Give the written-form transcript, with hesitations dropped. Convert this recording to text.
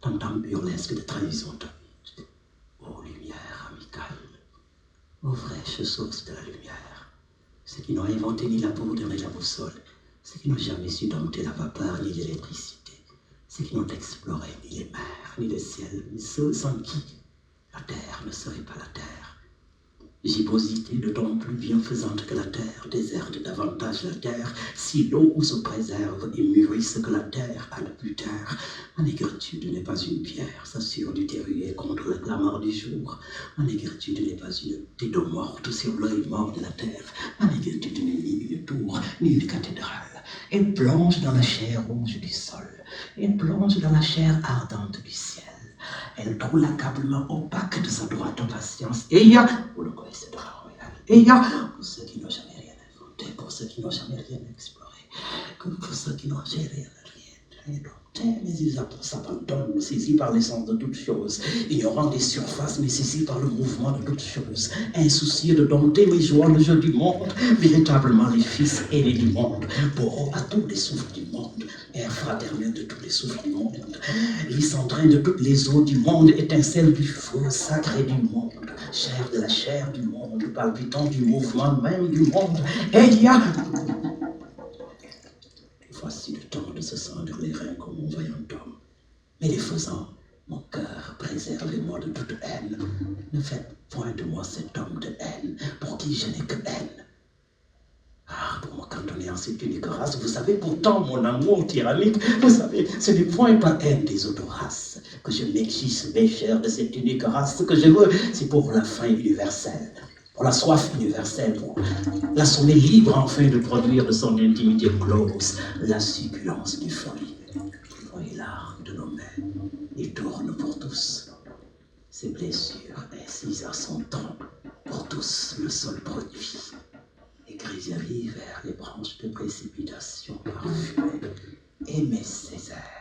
d'entendre burlesque de trahison tonique. Ô lumière amicale, ô fraîche source de la lumière, ceux qui n'ont inventé ni la poudre ni la boussole, ceux qui n'ont jamais su dompter la vapeur ni l'électricité, ceux qui n'ont exploré ni les mers, ni le ciel, ni ceux sans qui la terre ne serait pas la terre. Gibbosité de ton plus bienfaisante que la terre, déserte davantage la terre, si l'eau où se préserve et mûrisse que la terre a de plus terre. Ma négritude n'est pas une pierre, s'assure du terruer contre la clameur du jour. Ma négritude n'est pas une tête morte sur l'œil mort de la terre. Ma négritude n'est ni une tour, ni une cathédrale. Elle plonge dans la chair rouge du sol, elle plonge dans la chair ardente du ciel. Elle trouve l'accablement opaque de sa droite patience. Et il y a, pour le connaissez de la royale, et il y a, pour ceux qui n'ont jamais rien inventé, pour ceux qui n'ont jamais rien exploré, comme pour ceux qui n'ont jamais rien dompté, mais ils s'abandonnent, saisis par l'essence de toutes choses, ignorant des surfaces, mais saisis par le mouvement de toutes choses, insoucieux de dompter, mais jouant le jeu du monde, véritablement les fils aînés du monde, bourreaux à tous les souffles du monde, air fraternel de tous les souffles du monde, lysandrin de toutes les eaux du monde, étincelle du feu sacré du monde, chair de la chair du monde, palpitant du mouvement même du monde. Et il y a... Voici le temps de se cendre les reins comme un vaillant homme. Mais les faisant, mon cœur, préservez-moi de toute haine. Ne faites point de moi cet homme de haine, pour qui je n'ai que haine. Ah, pour me cantonner en cette unique race, vous savez, pourtant, mon amour tyrannique, vous savez, ce n'est point par haine des autres races que je m'existe mes chairs de cette unique race. Ce que je veux, c'est pour la faim universelle, pour la soif universelle, pour la sommée libre, enfin, de produire de son intimité close la succulence du fruit. Voyez l'arc de nos mains, il tourne pour tous. Ses blessures incises à son tronc, pour tous le sol produit. Les griseries vers les branches de précipitation parfumées, aimez ces airs.